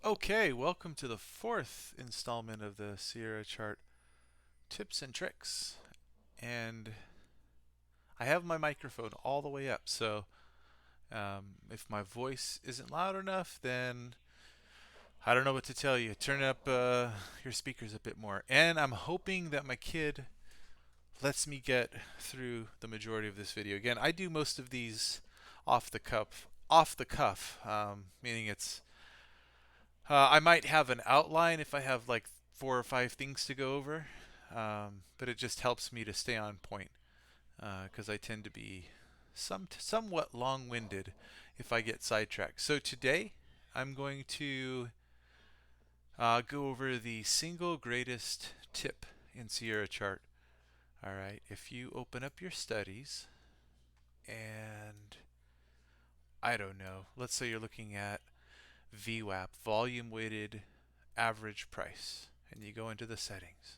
Okay, welcome to the fourth installment of the Sierra chart tips and tricks. And I have my microphone all the way up, so if my voice isn't loud enough, then I don't know what to tell you. Turn up your speakers a bit more. And I'm hoping that my kid lets me get through the majority of this video. Again, I do most of these off the cuff, meaning it's I might have an outline if I have like 4 or 5 things to go over, but it just helps me to stay on point because I tend to be somewhat long-winded if I get sidetracked. So today I'm going to go over the single greatest tip in Sierra Chart. All right, if you open up your studies and I don't know, let's say you're looking at VWAP, volume weighted average price, and you go into the settings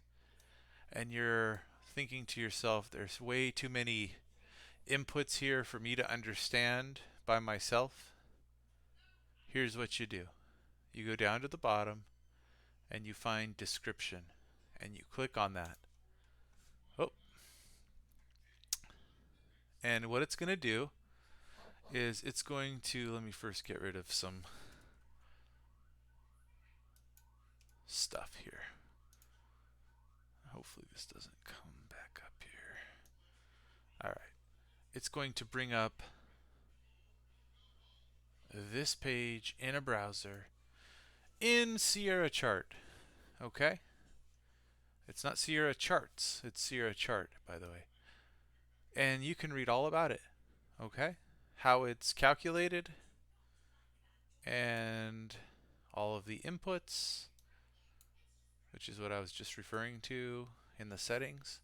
and you're thinking to yourself, there's way too many inputs here for me to understand by myself. Here's what you do. You go down to the bottom and you find description and you click on that. Oh, and what it's going to do is it's going to, let me first get rid of some stuff here. Hopefully this doesn't come back up here. All right. It's going to bring up this page in a browser in Sierra Chart. Okay? It's not Sierra Charts, it's Sierra Chart, by the way. And you can read all about it. Okay? How it's calculated and all of the inputs, which is what I was just referring to in the settings.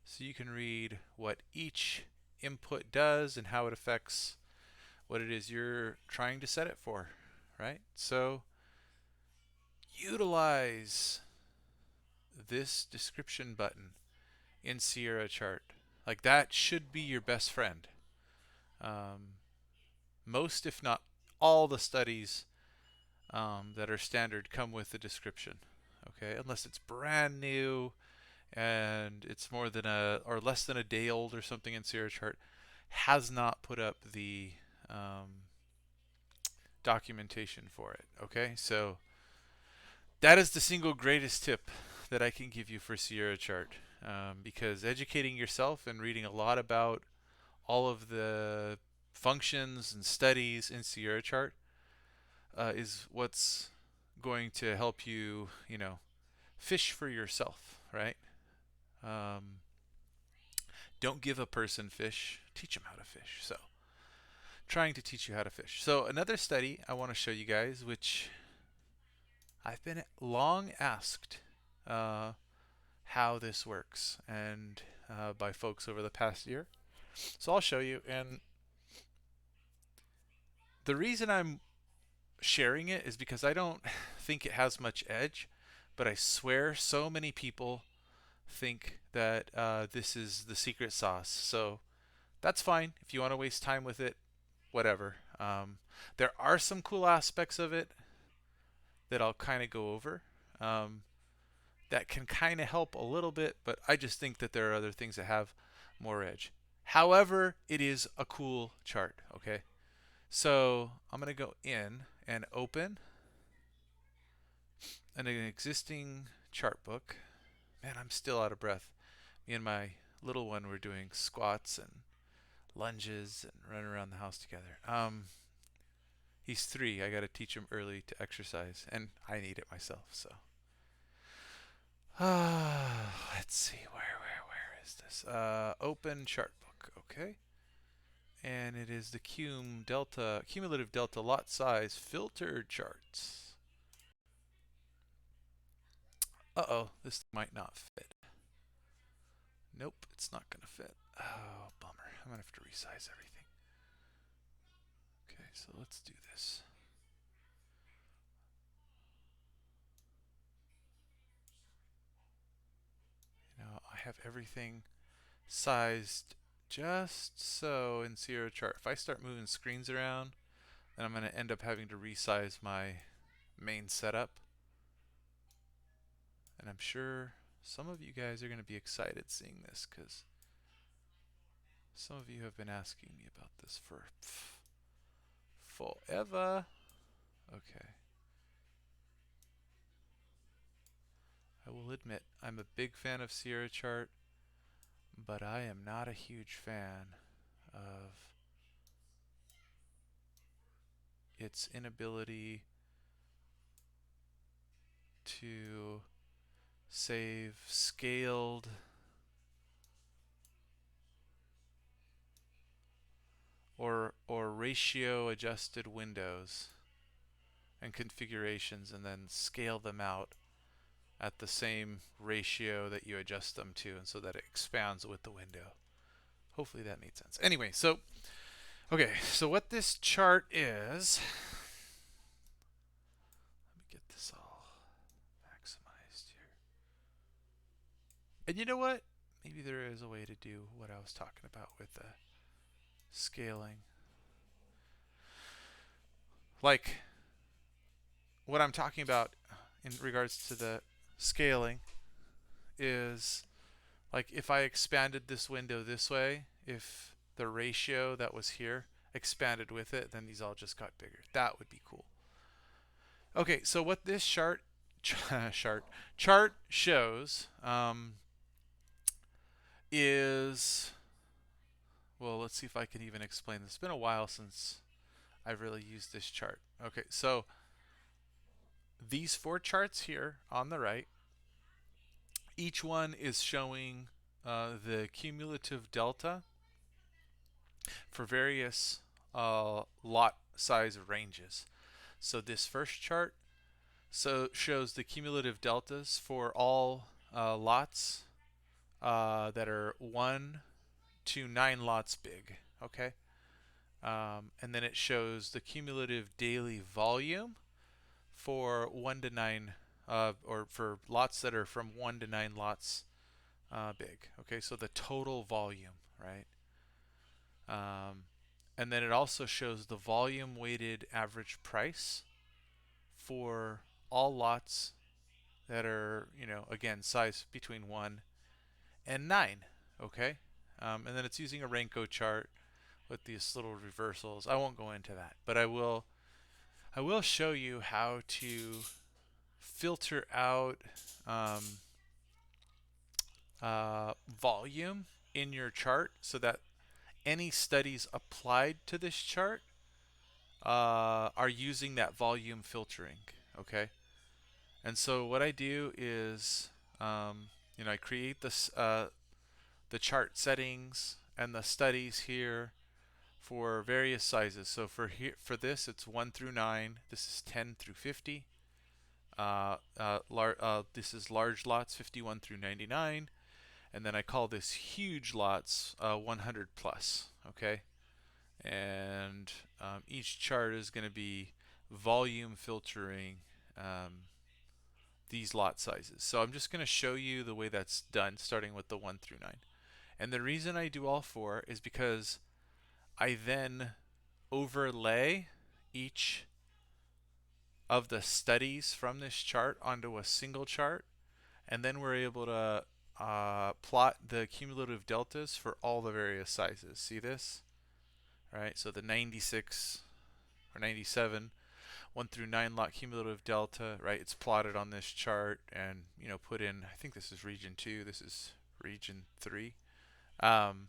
So you can read what each input does and how it affects what it is you're trying to set it for, right? So utilize this description button in Sierra Chart. Like that should be your best friend. Um, Most, if not all, the studies that are standard come with a description. Okay, unless it's brand new and it's more than a or less than a day old or something in Sierra Chart, has not put up the documentation for it. Okay, so that is the single greatest tip that I can give you for Sierra Chart, because educating yourself and reading a lot about all of the functions and studies in Sierra Chart is what's going to help you, fish for yourself, right? Um, don't give a person fish, teach them how to fish. So, trying to teach you how to fish. So, another study I want to show you guys, which I've been long asked how this works, and by folks over the past year. So, I'll show you. And the reason I'm sharing it is because I don't think it has much edge, but I swear so many people think that this is the secret sauce. So that's fine. If you want to waste time with it, whatever. There are some cool aspects of it that I'll kind of go over that can kind of help a little bit, but I just think that there are other things that have more edge. However, it is a cool chart, okay? So I'm going to go in and open an existing chart book. Man, I'm still out of breath. Me and my little one were doing squats and lunges and running around the house together. He's 3. I got to teach him early to exercise, and I need it myself. So, let's see, where is this? Open chart book, okay. And it is the Cumulative Delta Lot Size Filtered Charts. Uh-oh, this might not fit. Nope, it's not going to fit. Oh, bummer. I'm going to have to resize everything. Okay, so let's do this. I have everything sized just so in Sierra Chart. If I start moving screens around, then I'm going to end up having to resize my main setup. And I'm sure some of you guys are going to be excited seeing this because some of you have been asking me about this for forever. Okay. I will admit I'm a big fan of Sierra Chart, but I am not a huge fan of its inability to save scaled or ratio adjusted windows and configurations and then scale them out at the same ratio that you adjust them to, and so that it expands with the window. Hopefully that made sense. Anyway, so okay, so what this chart is, let me get this all maximized here. And you know what? Maybe there is a way to do what I was talking about with the scaling. Like what I'm talking about in regards to the scaling is like if I expanded this window this way, if the ratio that was here expanded with it, then these all just got bigger. That would be cool. Okay, so what this chart shows is, well, let's see if I can even explain this. It's been a while since I've really used this chart. Okay, so these 4 charts here on the right, each one is showing the cumulative delta for various lot size ranges. So this first chart shows the cumulative deltas for all lots that are 1 to 9 lots big. Okay, and then it shows the cumulative daily volume for 1 to 9, or for lots that are from 1 to 9 lots big. Okay, so the total volume, right? And then it also shows the volume weighted average price for all lots that are, again, size between 1 and 9. Okay, and then it's using a Renko chart with these little reversals. I won't go into that, but I will show you how to filter out volume in your chart so that any studies applied to this chart are using that volume filtering. Okay, and so what I do is, I create this the chart settings and the studies here for various sizes. So for this, it's 1 through 9. This is 10 through 50. This is large lots, 51 through 99. And then I call this huge lots 100 plus. Okay, and each chart is going to be volume filtering these lot sizes. So I'm just going to show you the way that's done, starting with the 1 through 9. And the reason I do all 4 is because I then overlay each of the studies from this chart onto a single chart, and then we're able to plot the cumulative deltas for all the various sizes. See this? Right, so the 96 or 97 1 through 9 lot cumulative delta, right? It's plotted on this chart and, put in, I think this is region 2, this is region 3. And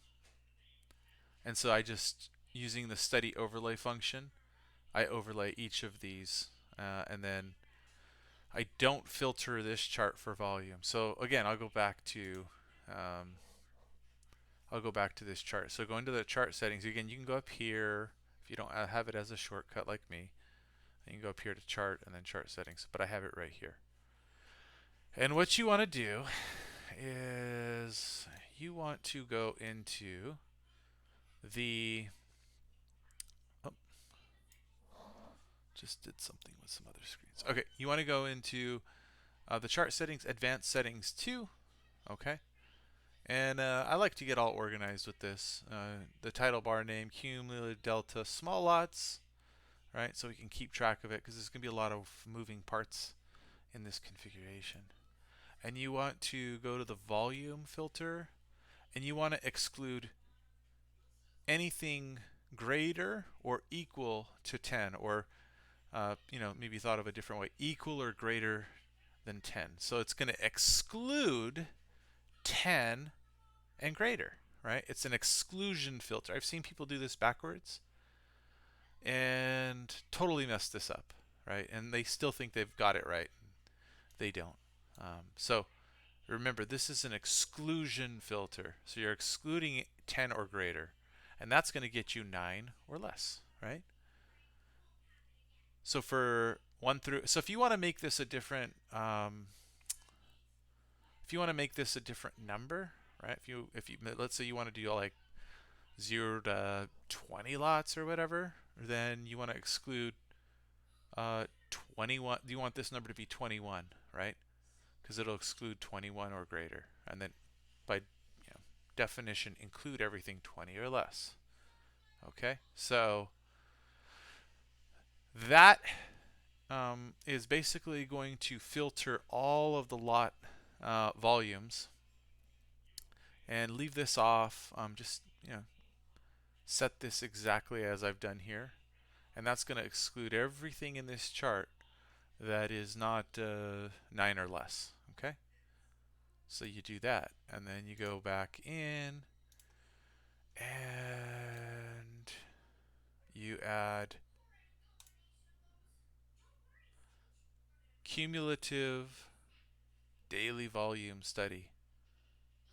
so I just, using the study overlay function, I overlay each of these, and then I don't filter this chart for volume. So again, I'll go back to this chart. So go into the chart settings. Again, you can go up here if you don't have it as a shortcut like me. You can go up here to chart and then chart settings, but I have it right here. And what you want to do is you want to go into the, just did something with some other screens. Okay, you want to go into the chart settings, advanced settings 2. Okay, and I like to get all organized with this. The title bar name, cumulative delta small lots. right? So we can keep track of it because there's going to be a lot of moving parts in this configuration. And you want to go to the volume filter, and you want to exclude anything greater or equal to 10, or maybe thought of a different way, equal or greater than 10. So it's going to exclude 10 and greater, right? It's an exclusion filter. I've seen people do this backwards and totally mess this up, right? And they still think they've got it right. They don't. So remember, this is an exclusion filter. So you're excluding 10 or greater. And that's going to get you 9 or less, right? So for 1 through, so if you want to make this a different, number, right? If you let's say you want to do like 0 to 20 lots or whatever, then you want to exclude 21. You want this number to be 21, right? Because it'll exclude 21 or greater, and then by definition include everything 20 or less. Okay, so that is basically going to filter all of the lot volumes, and leave this off. Just set this exactly as I've done here, and that's going to exclude everything in this chart that is not 9 or less. Okay, so you do that, and then you go back in and you add cumulative daily volume study.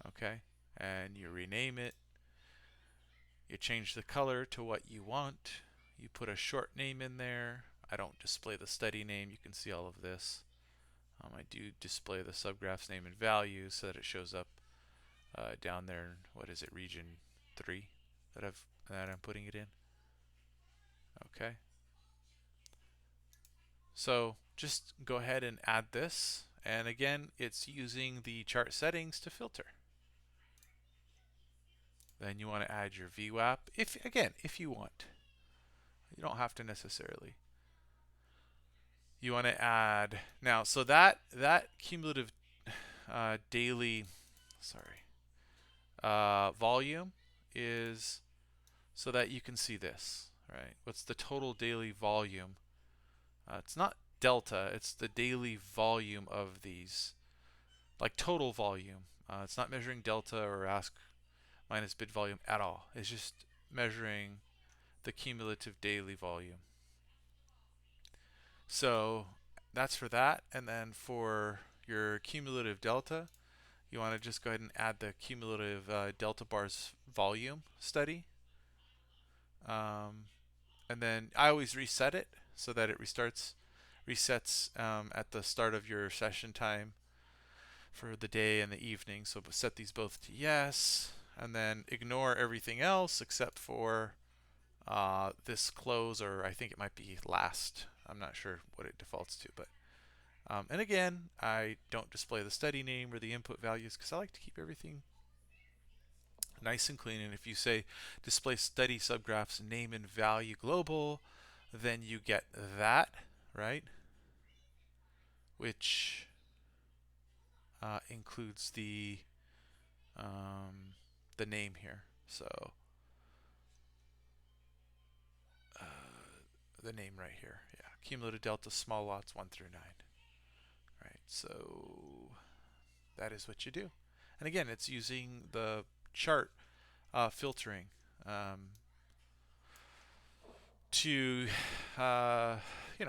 Okay, and you rename it. You change the color to what you want. You put a short name in there. I don't display the study name. You can see all of this. I do display the subgraph's name and value so that it shows up down there. What is it, region 3 that I'm putting it in? Okay. So just go ahead and add this, and again, it's using the chart settings to filter. Then you want to add your VWAP, if you want. You don't have to necessarily. You want to add now, so that cumulative daily, volume is so that you can see this, right? What's the total daily volume? It's not delta, it's the daily volume of these, like total volume. It's not measuring delta or ask minus bid volume at all. It's just measuring the cumulative daily volume. So that's for that. And then for your cumulative delta, you want to just go ahead and add the cumulative delta bars volume study. And then I always reset it so that it resets at the start of your session time for the day and the evening. So set these both to yes, and then ignore everything else except for this close, or I think it might be last. I'm not sure what it defaults to, but and again, I don't display the study name or the input values because I like to keep everything nice and clean. And if you say display study subgraphs name and value global, then you get that, right? Which includes the name here. So the name right here, yeah, cumulative delta small lots 1 through 9. Right, so that is what you do. And again, it's using the chart filtering to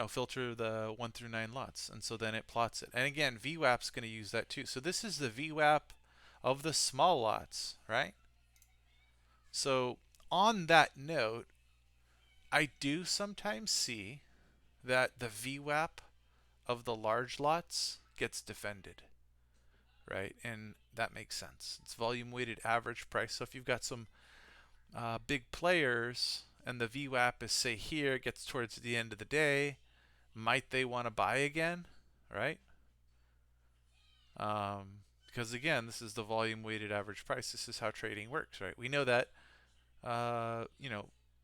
filter the 1 through 9 lots, and so then it plots it. And again, VWAP's going to use that too. So this is the VWAP of the small lots, right? So on that note, I do sometimes see that the VWAP of the large lots gets defended, right? And that makes sense. It's volume weighted average price. So if you've got some big players and the VWAP is, say, here, gets towards the end of the day, might they want to buy again, right? Because again, this is the volume weighted average price. This is how trading works, right? We know that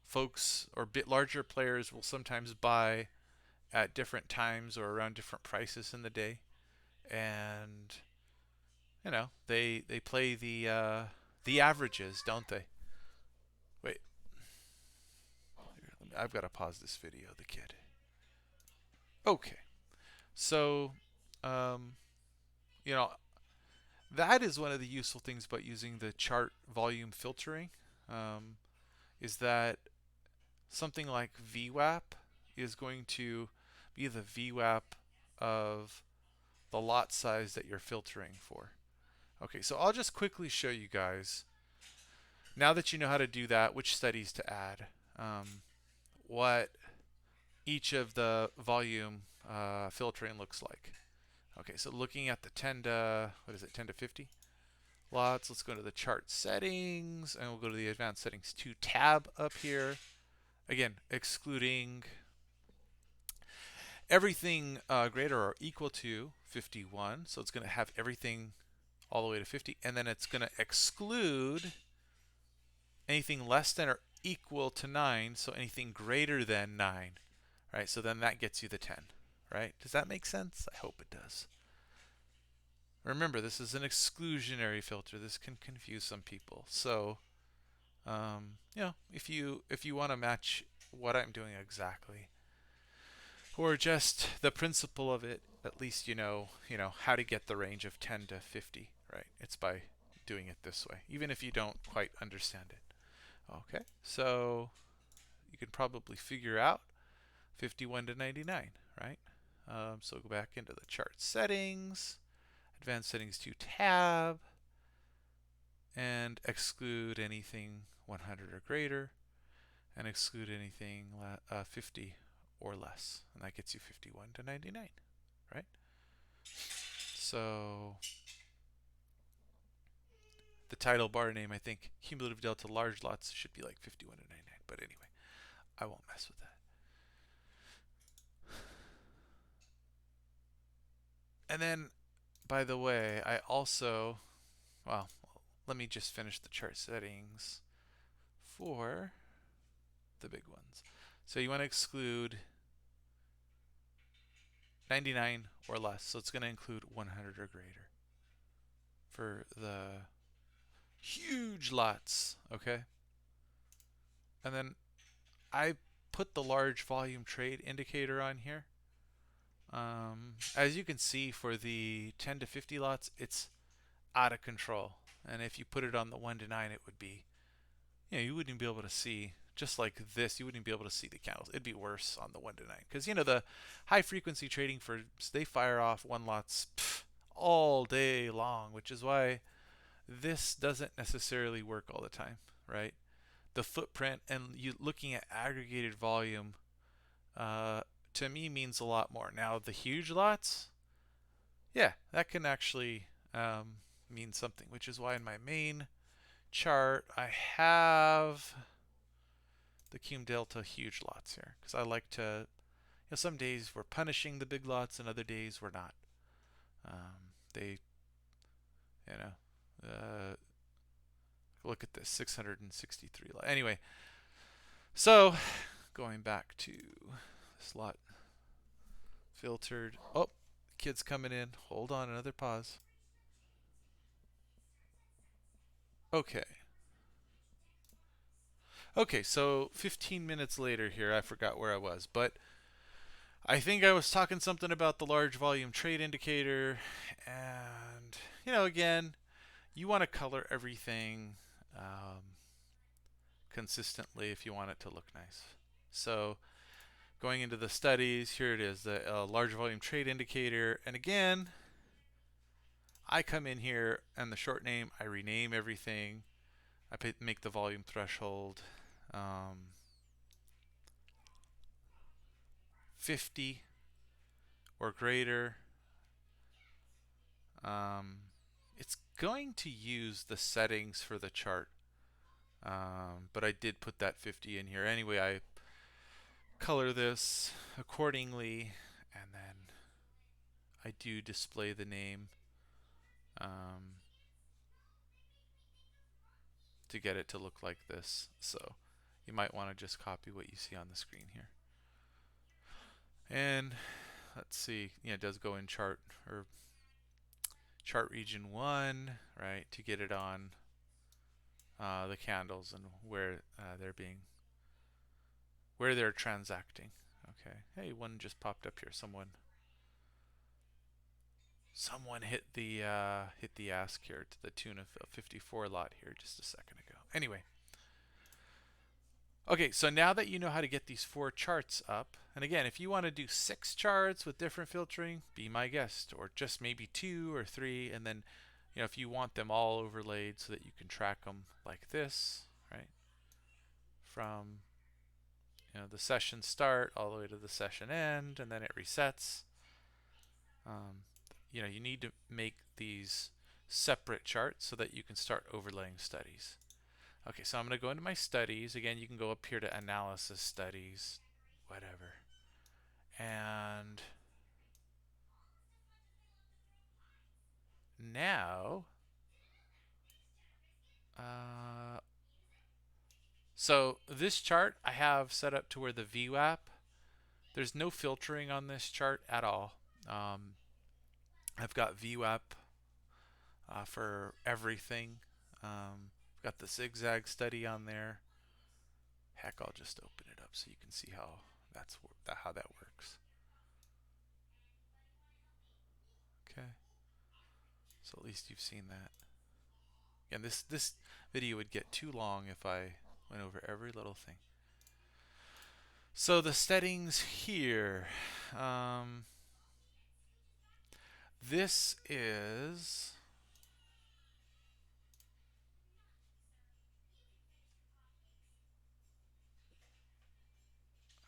folks or bit larger players will sometimes buy at different times or around different prices in the day, and they play the averages, don't they? Wait, I've got to pause this video. The kid. Okay, so um, you know that is one of the useful things about using the chart volume filtering. Um, is that something like VWAP is going to be the VWAP of the lot size that you're filtering for. Okay, so I'll just quickly show you guys, now that you know how to do that, which studies to add, what each of the volume filtering looks like. Okay, so looking at the 10 to, what is it, 10 to 50 lots, let's go to the chart settings, and we'll go to the advanced settings 2 tab up here. Again, excluding everything greater or equal to 51. So it's going to have everything all the way to 50. And then it's going to exclude anything less than or equal to 9. So anything greater than 9. Right? So then that gets you the 10. Right? Does that make sense? I hope it does. Remember, this is an exclusionary filter. This can confuse some people. So, if you want to match what I'm doing exactly, or just the principle of it, at least you know how to get the range of 10 to 50, right? It's by doing it this way, even if you don't quite understand it. Okay, so you can probably figure out 51 to 99, right? So go back into the chart settings, advanced settings 2 tab, and exclude anything 100 or greater, and exclude anything 50 or less, and that gets you 51 to 99, right? So the title bar name, I think Cumulative Delta Large Lots should be like 51 to 99, but anyway, I won't mess with that. And then, by the way, I also, well, let me just finish the chart settings for the big ones. So you want to exclude 99 or less, so it's going to include 100 or greater for the huge lots, okay? And then I put the large volume trade indicator on here. As you can see, for the 10 to 50 lots, it's out of control. And if you put it on the 1 to 9, it would be, you wouldn't be able to see, just like this, you wouldn't be able to see the candles. It'd be worse on the 1 to 9. Because, the high frequency trading firms, they fire off one lots all day long, which is why this doesn't necessarily work all the time, right? The footprint and you looking at aggregated volume to me means a lot more. Now the huge lots, yeah, that can actually mean something, which is why in my main chart I have the cum delta huge lots here, because I like to, some days we're punishing the big lots and other days we're not. They, look at this, 663 lot. Anyway, so going back to this lot filtered. Oh, kid's coming in. Hold on, another pause. Okay. Okay, so 15 minutes later here, I forgot where I was, but I think I was talking something about the large volume trade indicator, and, again, you want to color everything consistently if you want it to look nice. So going into the studies, here it is, the large volume trade indicator, and again, I come in here and the short name, I rename everything. I make the volume threshold 50 or greater. It's going to use the settings for the chart, but I did put that 50 in here. Anyway, I color this accordingly, and then I do display the name to get it to look like this. So you might want to just copy what you see on the screen here. And let's see, it does go in chart region 1, right, to get it on the candles and where they're transacting. Okay. Hey, one just popped up here. Someone hit the ask here to the tune of a 54 lot here just a second ago. Anyway. Okay, so now that you know how to get these 4 charts up, and again, if you want to do 6 charts with different filtering, be my guest, or just maybe 2 or 3, and then, if you want them all overlaid so that you can track them like this, right, from the session start all the way to the session end, and then it resets. You need to make these separate charts so that you can start overlaying studies. Okay, so I'm going to go into my studies. Again, you can go up here to analysis studies, whatever. And now, so this chart I have set up to where the VWAP, there's no filtering on this chart at all. I've got VWAP for everything. I've got the zigzag study on there. Heck, I'll just open it up so you can see how that works. Okay, so at least you've seen that. And this video would get too long if I went over every little thing. So the settings here. This is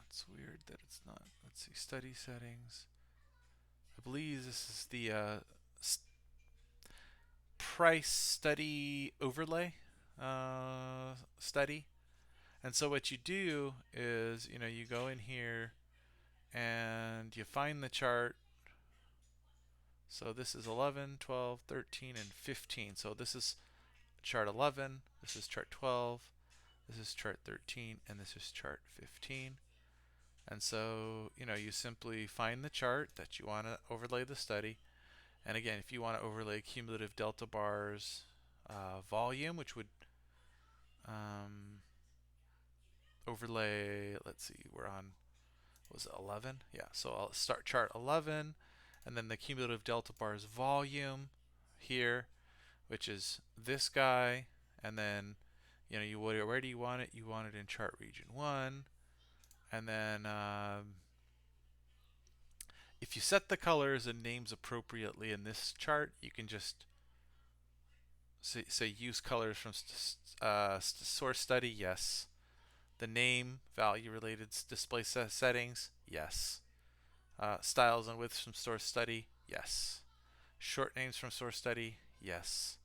it's weird that it's not. Let's see, study settings. I believe this is the price study overlay study. And so what you do is, you go in here and you find the chart. So this is 11, 12, 13, and 15. So this is chart 11, this is chart 12, this is chart 13, and this is chart 15. And so, you simply find the chart that you want to overlay the study. And again, if you want to overlay cumulative delta bars volume, which would overlay, let's see, we're on, was it 11? Yeah, so I'll start chart 11, and then the cumulative delta bars volume here, which is this guy, and then, where do you want it? You want it in chart region 1, and then if you set the colors and names appropriately in this chart, you can just say use colors from source study, yes. The name, value related display settings, yes. Styles and widths from source study, yes. Short names from source study, yes.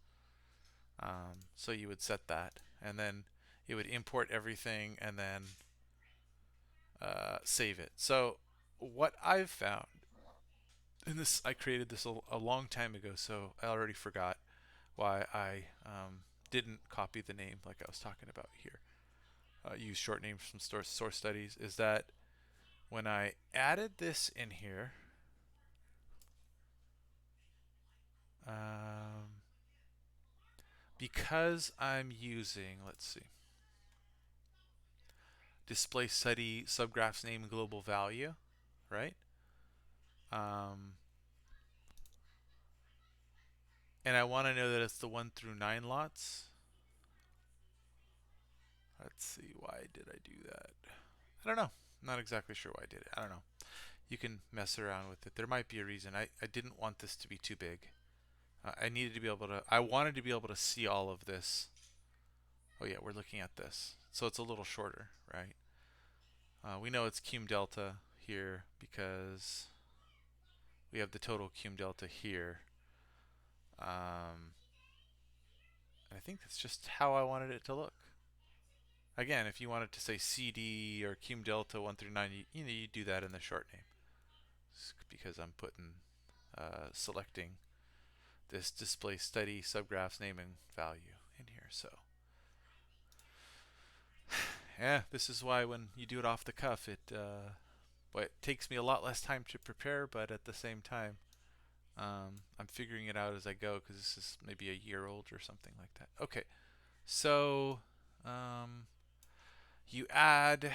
So you would set that, and then it would import everything and then save it. So what I've found, and this I created this a long time ago, so I already forgot why I didn't copy the name like I was talking about here. Use short names from source studies, is that when I added this in here, because I'm using, let's see, display study subgraphs name and global value, right? And I want to know that it's the 1 through 9 lots. Let's see, why did I do that? I don't know. I'm not exactly sure why I did it. I don't know. You can mess around with it. There might be a reason. I didn't want this to be too big. I wanted to be able to see all of this. Oh yeah, we're looking at this. So it's a little shorter, right? We know it's cum delta here because we have the total cum delta here. I think that's just how I wanted it to look. Again, if you wanted to say CD or cum delta 1 through 9, you do that in the short name. It's because I'm selecting this display study subgraphs name and value in here. So Yeah, this is why when you do it off the cuff, it takes me a lot less time to prepare, but at the same time, I'm figuring it out as I go because this is maybe a year old or something like that. Okay, so um, you add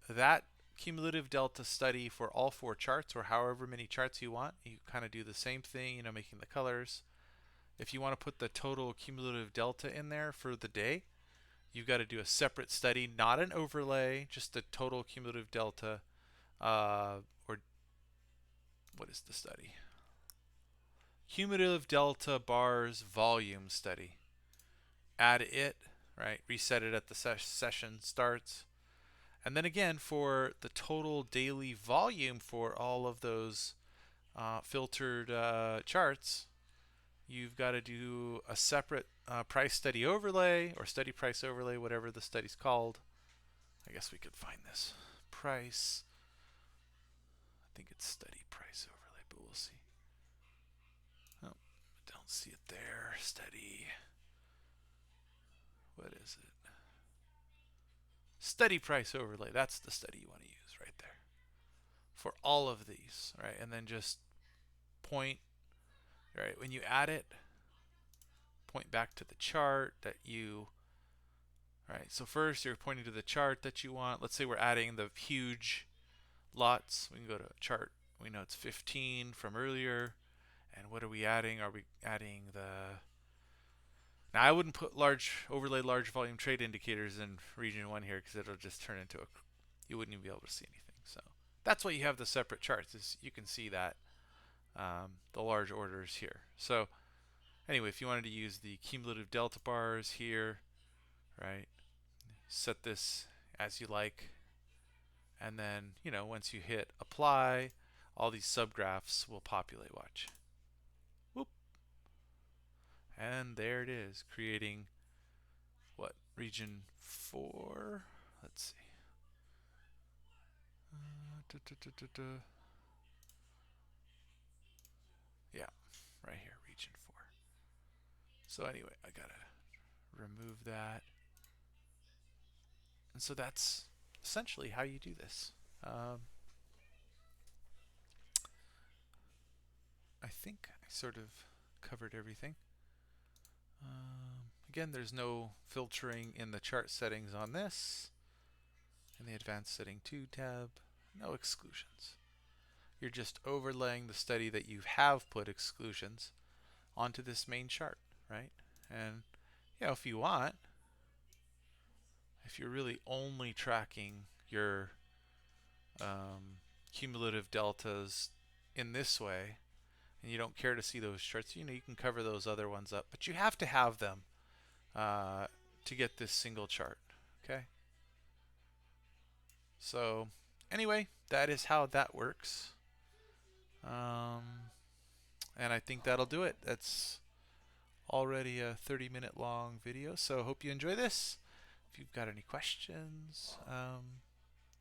that cumulative delta study for all 4 charts or however many charts you want. You kind of do the same thing, making the colors. If you want to put the total cumulative delta in there for the day, you've got to do a separate study, not an overlay, just the total cumulative delta. Or what is the study? Cumulative delta bars volume study. Add it, right? Reset it at the session starts. And then again, for the total daily volume for all of those filtered charts, you've got to do a separate price study overlay or study price overlay, whatever the study's called. I guess we could find this. Price. I think it's study price overlay, but we'll see. Oh, I don't see it there. Study. What is it? Study price overlay. That's the study you want to use right there for all of these, right? And then just point, right? When you add it, point back to the chart that you, right? So first you're pointing to the chart that you want. Let's say we're adding the huge lots. We can go to chart. We know it's 15 from earlier. And what are we adding? Are we adding the... Now I wouldn't put overlay large volume trade indicators in region 1 here because it'll just turn into you wouldn't even be able to see anything. So that's why you have the separate charts, is you can see that the large orders here. So anyway, if you wanted to use the cumulative delta bars here, right, set this as you like. And then, once you hit apply, all these subgraphs will populate. Watch. Whoop. And there it is, creating what? Region 4? Let's see. Yeah, right here, region 4. So anyway, I gotta remove that. And so that's essentially how you do this. I think I sort of covered everything. Again, there's no filtering in the chart settings on this. In the advanced setting 2 tab, no exclusions. You're just overlaying the study that you have put exclusions onto this main chart, right? And if you want, if you're really only tracking your cumulative deltas in this way, and you don't care to see those charts, you can cover those other ones up, but you have to have them to get this single chart. Okay. So anyway, that is how that works. And I think that'll do it. That's already a 30-minute long video, so hope you enjoy this. If you've got any questions,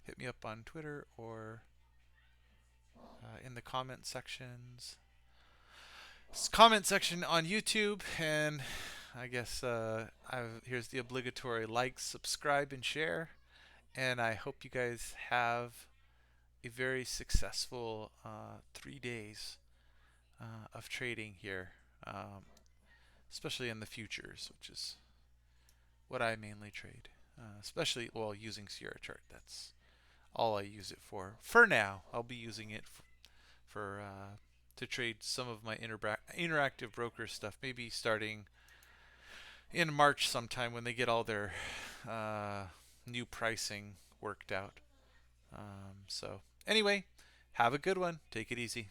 hit me up on Twitter or in the comment sections. Comment section on YouTube, and I guess here's the obligatory like, subscribe, and share. And I hope you guys have a very successful 3 days of trading here, especially in the futures, which is what I mainly trade, especially using Sierra chart. That's all I use it for. For now, I'll be using it for to trade some of my interactive broker stuff, maybe starting in March sometime when they get all their new pricing worked out. So anyway, have a good one. Take it easy.